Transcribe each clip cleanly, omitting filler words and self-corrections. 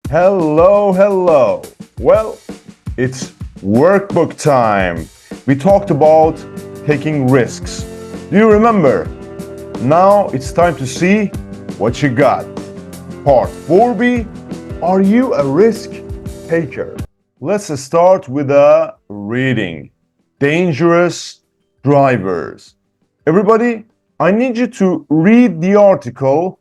Hello, hello. Well, it's workbook time. We talked about taking risks. Do you remember? Now it's time to see what you got. Part 4b, are you a risk taker? Let's start with a reading. Dangerous drivers. Everybody, I need you to read the article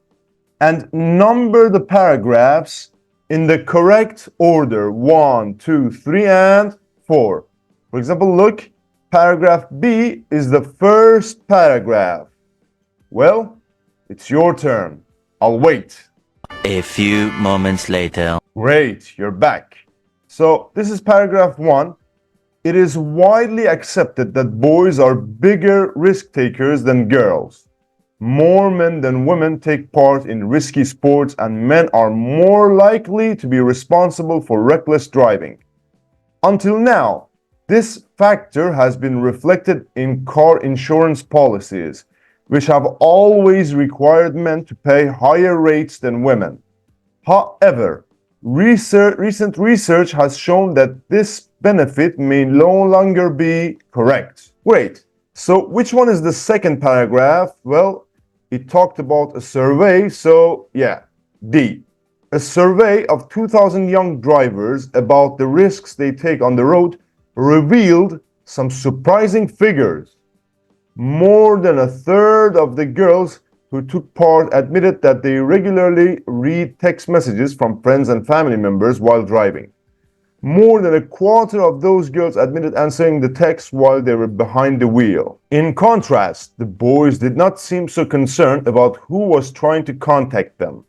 and number the paragraphs in the correct order. 1, 2, 3, and 4. For example, look, paragraph B is the first paragraph. Well, it's your turn. I'll wait. A few moments later. Great, you're back. So this is paragraph 1. It is widely accepted that boys are bigger risk takers than girls. More men than women take part in risky sports, and men are more likely to be responsible for reckless driving. Until now, this factor has been reflected in car insurance policies, which have always required men to pay higher rates than women. However, recent research has shown that this benefit may no longer be correct. Great. So which one is the second paragraph? Well, it talked about a survey, so yeah, D. A survey of 2,000 young drivers about the risks they take on the road revealed some surprising figures. More than a third of the girls who took part admitted that they regularly read text messages from friends and family members while driving. More than a quarter of those girls admitted answering the text while they were behind the wheel. In contrast, the boys did not seem so concerned about who was trying to contact them.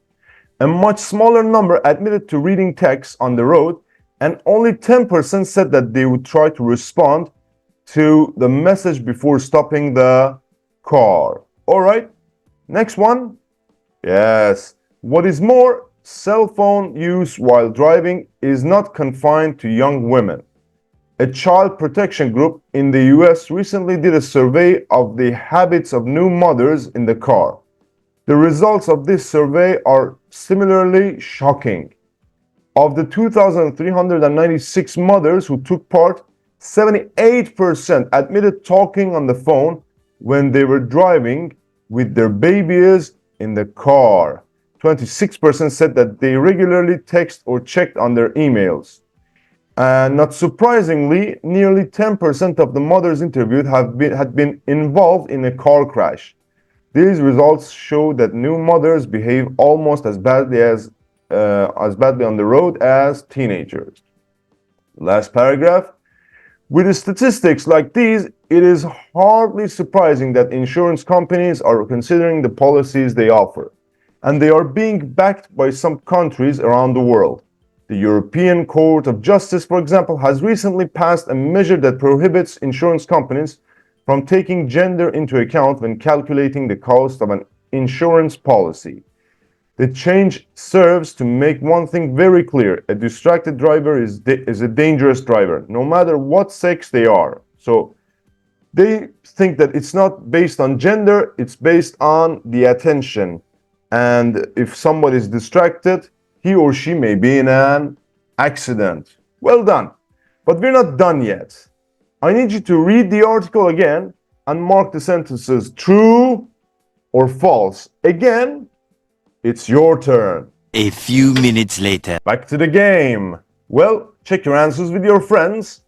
A much smaller number admitted to reading texts on the road, and only 10% said that they would try to respond to the message before stopping the car. All right. Next one. Yes. What is more, cell phone use while driving is not confined to young women. A child protection group in the US recently did a survey of the habits of new mothers in the car. The results of this survey are similarly shocking. Of the 2,396 mothers who took part, 78% admitted talking on the phone when they were driving with their babies in the car. 26% said that they regularly text or checked on their emails. And not surprisingly, nearly 10% of the mothers interviewed had been involved in a car crash. These results show that new mothers behave almost as badly on the road as teenagers. Last paragraph. With statistics like these, it is hardly surprising that insurance companies are considering the policies they offer, and they are being backed by some countries around the world. The European Court of Justice, for example, has recently passed a measure that prohibits insurance companies from taking gender into account when calculating the cost of an insurance policy. The change serves to make one thing very clear: a distracted driver is a dangerous driver, no matter what sex they are. So they think that it's not based on gender, it's based on the attention. And if somebody is distracted, he or she may be in an accident. Well done. But we're not done yet. I need you to read the article again and mark the sentences true or false. Again, it's your turn. A few minutes later. Back to the game. Well, check your answers with your friends.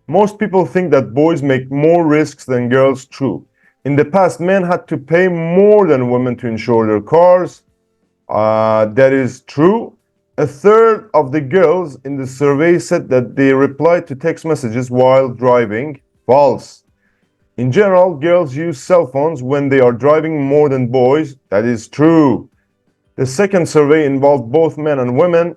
Most people think that boys make more risks than girls. True. In the past, men had to pay more than women to insure their cars. That is true. A third of the girls in the survey said that they replied to text messages while driving. False. In general, girls use cell phones when they are driving more than boys. That is true. The second survey involved both men and women.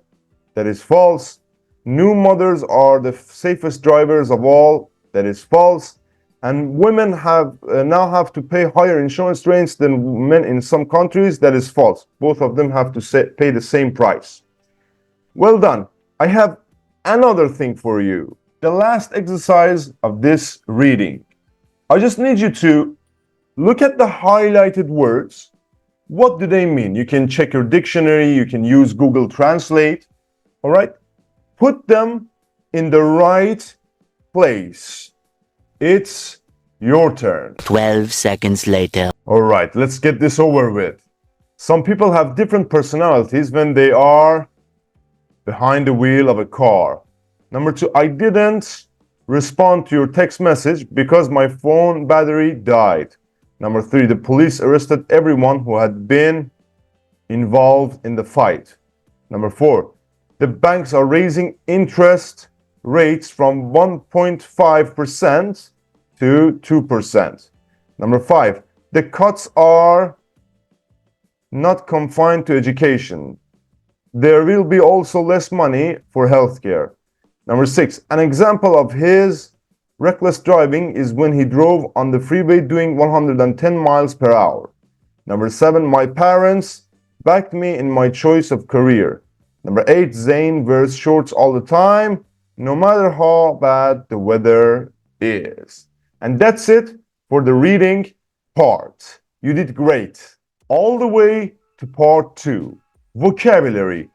That is false. New mothers are the safest drivers of all. That is false. And women now have to pay higher insurance rates than men in some countries. That is false. Both of them have to pay the same price. Well done. I have another thing for you. The last exercise of this reading. I just need you to look at the highlighted words. What do they mean? You can check your dictionary, you can use Google Translate. All right? Put them in the right place. It's your turn. 12 seconds later. All right, let's get this over with. Some people have different personalities when they are behind the wheel of a car. Number 2, I didn't respond to your text message because my phone battery died. Number 3, the police arrested everyone who had been involved in the fight. Number 4, the banks are raising interest rates from 1.5% to 2%. Number 5, the cuts are not confined to education. There will be also less money for healthcare. Number 6, an example of his reckless driving is when he drove on the freeway doing 110 miles per hour. Number 7, my parents backed me in my choice of career. Number 8, Zayn wears shorts all the time, no matter how bad the weather is. And that's it for the reading part. You did great. All the way to part 2. Vocabulary.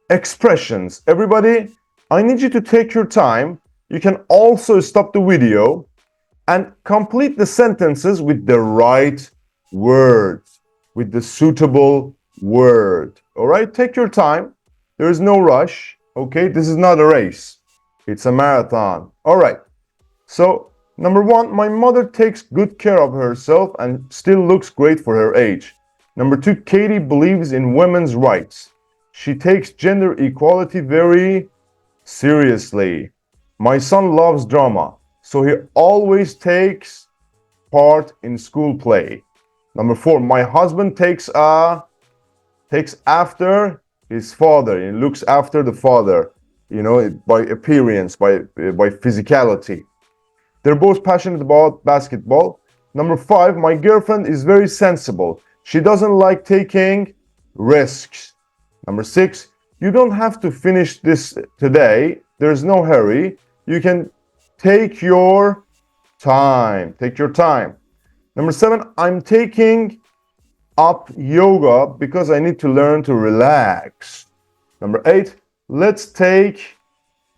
Expressions. Everybody, I need you to take your time. You can also stop the video and complete the sentences with the right words, with the suitable word. All right, take your time. There is no rush. Okay, this is not a race. It's a marathon. All right. So, number 1, my mother takes good care of herself and still looks great for her age. Number 2, Katie believes in women's rights. She takes gender equality very seriously. My son loves drama, so he always takes part in school play. Number 4, my husband takes after his father. He looks after the father, by appearance, by physicality. They're both passionate about basketball. Number 5, my girlfriend is very sensible. She doesn't like taking risks. Number 6, you don't have to finish this today. There's no hurry. You can take your time. Take your time. Number 7, I'm taking up yoga because I need to learn to relax. Number 8, let's take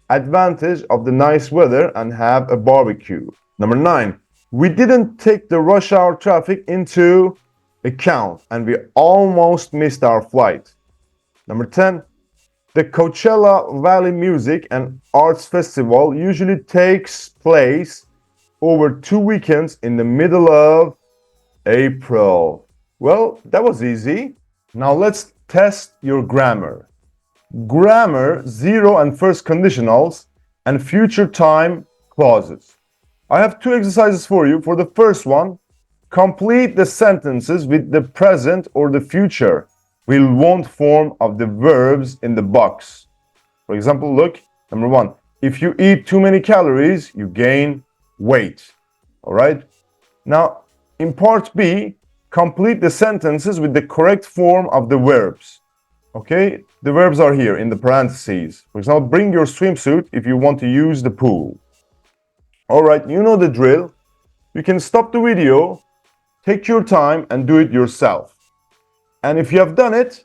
advantage of the nice weather and have a barbecue. Number 9, we didn't take the rush hour traffic into account and we almost missed our flight. Number 10, the Coachella Valley Music and Arts Festival usually takes place over 2 weekends in the middle of April. Well, that was easy. Now let's test your grammar. Grammar, zero and first conditionals, and future time clauses. I have 2 exercises for you. For the first one, complete the sentences with the present or the future will want form of the verbs in the box. For example, look, number 1, if you eat too many calories, you gain weight. All right? Now, in part B, complete the sentences with the correct form of the verbs. Okay? The verbs are here in the parentheses. For example, bring your swimsuit if you want to use the pool. All right, you know the drill. You can stop the video, take your time, and do it yourself. And if you have done it,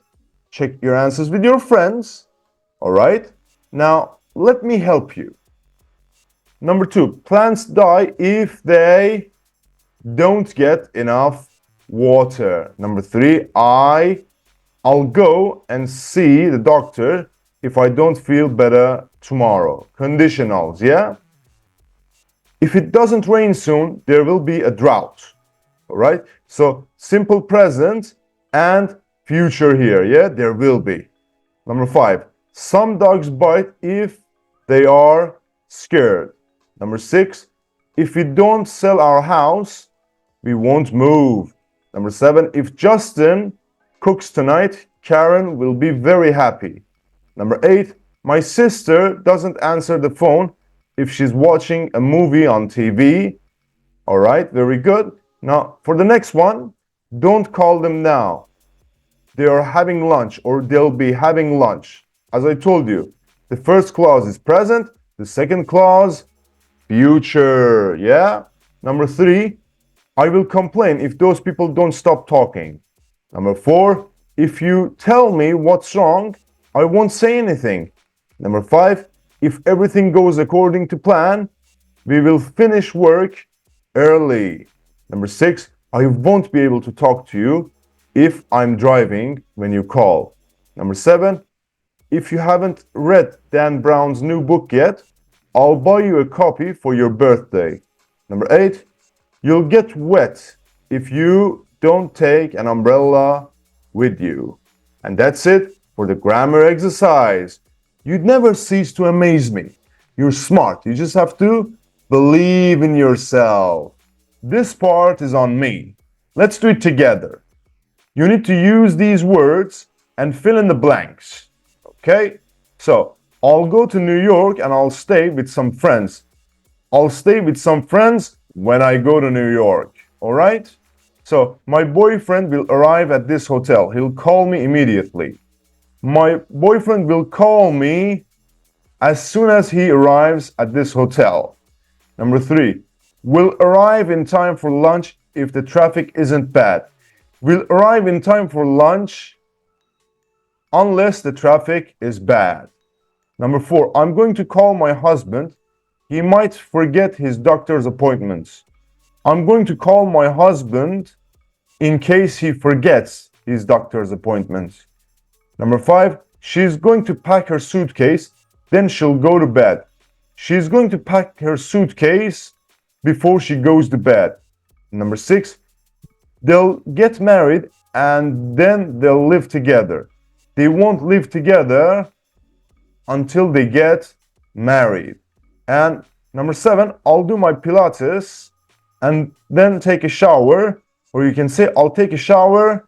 check your answers with your friends. All right? Now, let me help you. Number 2, plants die if they don't get enough water. Number 3, I'll go and see the doctor if I don't feel better tomorrow. Conditionals, yeah? If it doesn't rain soon, there will be a drought. All right? So, simple present and future here, yeah? There will be. Number 5, some dogs bite if they are scared. Number 6, if we don't sell our house, we won't move. Number 7, if Justin cooks tonight, Karen will be very happy. Number 8, my sister doesn't answer the phone if she's watching a movie on TV. All right, very good. Now, for the next one, don't call them now. They are having lunch or they'll be having lunch. As I told you, the first clause is present, the second clause, future, yeah? Number 3, I will complain if those people don't stop talking. Number 4, if you tell me what's wrong, I won't say anything. Number 5, if everything goes according to plan, we will finish work early. Number 6, I won't be able to talk to you if I'm driving when you call. Number 7, if you haven't read Dan Brown's new book yet, I'll buy you a copy for your birthday. Number 8, you'll get wet if you don't take an umbrella with you. And that's it for the grammar exercise. You'd never cease to amaze me. You're smart. You just have to believe in yourself. This part is on me. Let's do it together. You need to use these words and fill in the blanks. Okay? So, I'll go to New York and I'll stay with some friends. I'll stay with some friends when I go to New York. Alright? So, my boyfriend will arrive at this hotel. He'll call me immediately. My boyfriend will call me as soon as he arrives at this hotel. Number 3, will arrive in time for lunch if the traffic isn't bad. Will arrive in time for lunch unless the traffic is bad. Number 4, I'm going to call my husband. He might forget his doctor's appointments. I'm going to call my husband in case he forgets his doctor's appointments. Number 5, she's going to pack her suitcase, then she'll go to bed. She's going to pack her suitcase before she goes to bed. Number 6, they'll get married and then they'll live together. They won't live together until they get married. And number 7, I'll do my Pilates and then take a shower. Or you can say, I'll take a shower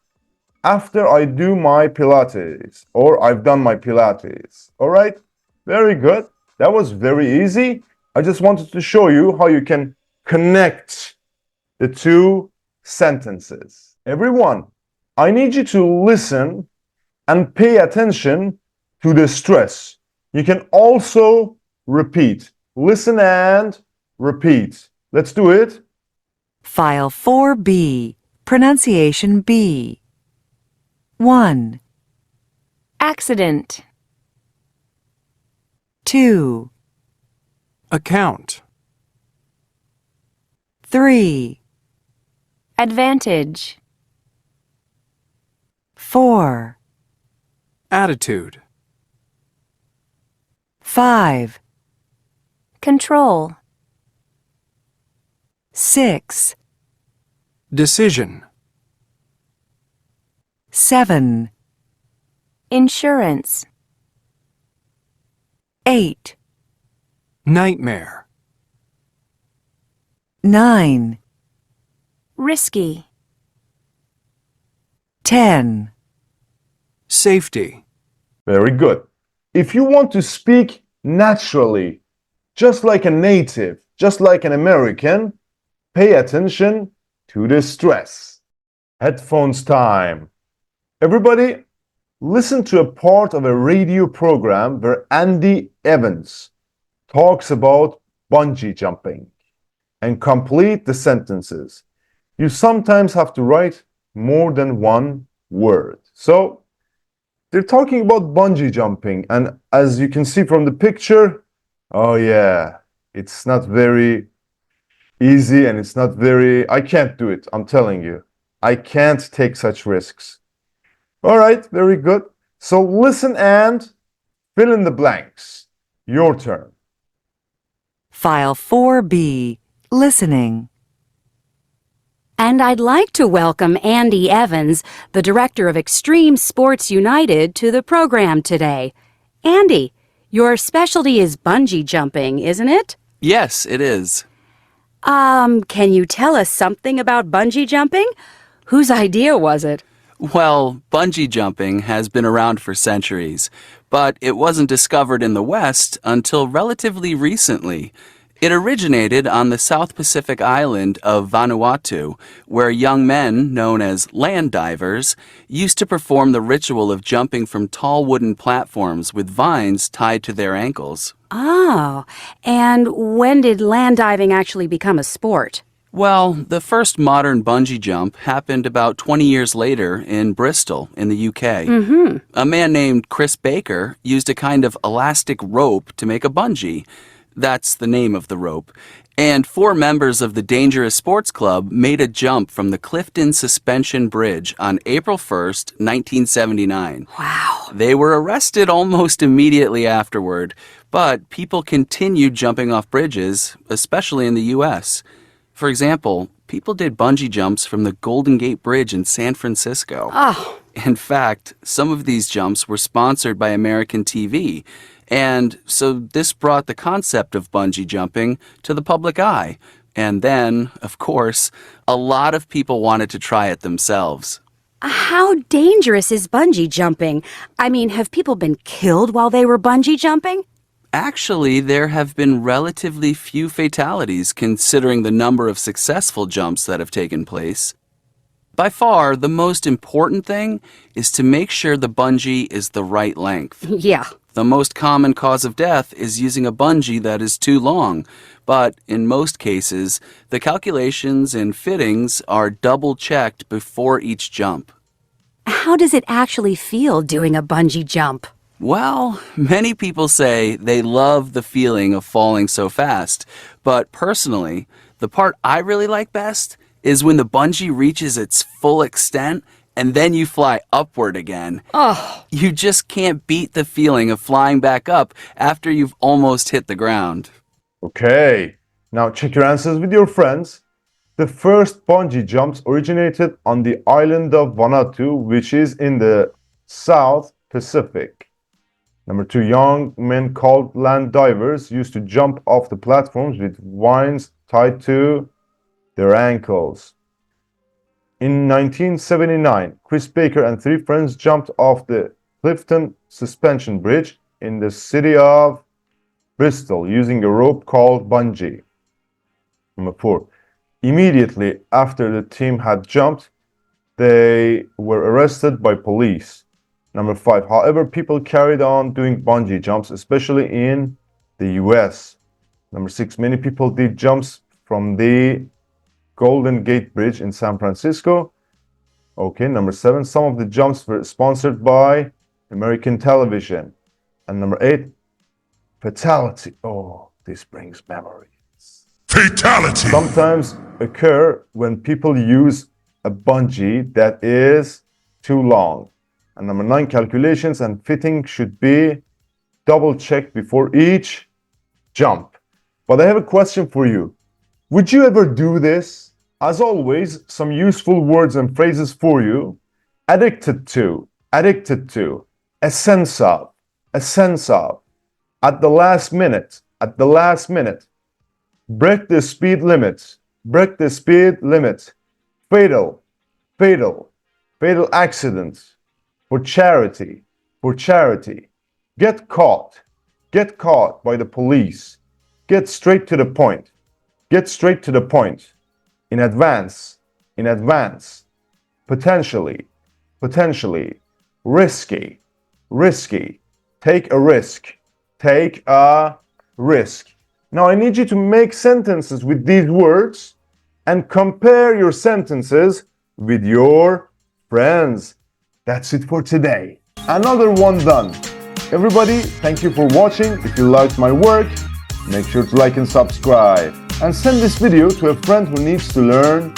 after I do my Pilates. Or I've done my Pilates. Alright? Very good. That was very easy. I just wanted to show you how you can connect the two sentences. Everyone, I need you to listen and pay attention to the stress. You can also repeat. Listen and repeat. Let's do it. File 4B, Pronunciation B. 1, Accident. 2, Account. 3, Advantage. 4, Attitude. 5, Control. 6, Decision. 7, Insurance. 8, Nightmare. 9, Risky. 10. Safety. Very good. If you want to speak naturally, just like a native, just like an American, pay attention to the stress. Headphones time. Everybody, listen to a part of a radio program where Andy Evans talks about bungee jumping and complete the sentences. You sometimes have to write more than one word. So, they're talking about bungee jumping, and as you can see from the picture, oh yeah, it's not very easy and it's not very, I can't do it, I'm telling you. I can't take such risks. All right, very good. So listen and fill in the blanks. Your turn. File 4B, Listening. And I'd like to welcome Andy Evans, the director of Extreme Sports United, to the program today. Andy, your specialty is bungee jumping, isn't it? Yes, it is. Can you tell us something about bungee jumping? Whose idea was it? Well, bungee jumping has been around for centuries, but it wasn't discovered in the West until relatively recently. It originated on the South Pacific island of Vanuatu, where young men, known as land divers, used to perform the ritual of jumping from tall wooden platforms with vines tied to their ankles. Oh, and when did land diving actually become a sport? Well, the first modern bungee jump happened about 20 years later in Bristol, in the UK. A man named Chris Baker used a kind of elastic rope to make a bungee. That's the name of the rope. And 4 members of the Dangerous Sports Club made a jump from the Clifton Suspension Bridge on April 1st, 1979. Wow. They were arrested almost immediately afterward, but people continued jumping off bridges, especially in the US. For example, people did bungee jumps from the Golden Gate Bridge in San Francisco. Oh. In fact, some of these jumps were sponsored by American TV, and so this brought the concept of bungee jumping to the public eye. And then, of course, a lot of people wanted to try it themselves. How dangerous is bungee jumping? I mean, have people been killed while they were bungee jumping? Actually, there have been relatively few fatalities considering the number of successful jumps that have taken place. By far, the most important thing is to make sure the bungee is the right length. Yeah. The most common cause of death is using a bungee that is too long, but in most cases, the calculations and fittings are double-checked before each jump. How does it actually feel doing a bungee jump? Well, many people say they love the feeling of falling so fast, but personally, the part I really like best is when the bungee reaches its full extent and then you fly upward again. Oh. You just can't beat the feeling of flying back up after you've almost hit the ground. Okay, now check your answers with your friends. The first bungee jumps originated on the island of Vanuatu, which is in the South Pacific. Number 2, young men called land divers used to jump off the platforms with vines tied to their ankles. In 1979, Chris Baker and 3 friends jumped off the Clifton Suspension Bridge in the city of Bristol using a rope called bungee. Number 4, immediately after the team had jumped, they were arrested by police. Number 5, however, people carried on doing bungee jumps, especially in the US. Number 6, many people did jumps from the Golden Gate Bridge in San Francisco. Okay, number 7, some of the jumps were sponsored by American television. And number 8, fatality. Oh, this brings memories. Fatality! Sometimes occur when people use a bungee that is too long. And number 9, calculations and fitting should be double-checked before each jump. But I have a question for you. Would you ever do this? As always, some useful words and phrases for you. Addicted to, a sense of, at the last minute, break the speed limit, fatal accident, for charity, get caught by the police, get straight to the point, in advance, potentially, risky, take a risk. Now I need you to make sentences with these words and compare your sentences with your friends. That's it for today. Another one done. Everybody, thank you for watching. If you liked my work, make sure to like and subscribe. And send this video to a friend who needs to learn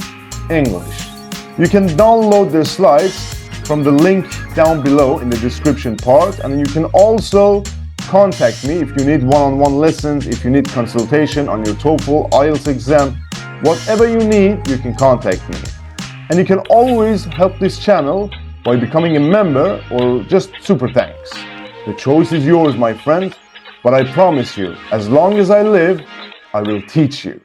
English. You can download the slides from the link down below in the description part. And you can also contact me if you need one-on-one lessons, if you need consultation on your TOEFL, IELTS exam. Whatever you need, you can contact me. And you can always help this channel by becoming a member or just super thanks. The choice is yours, my friend, but I promise you, as long as I live, I will teach you.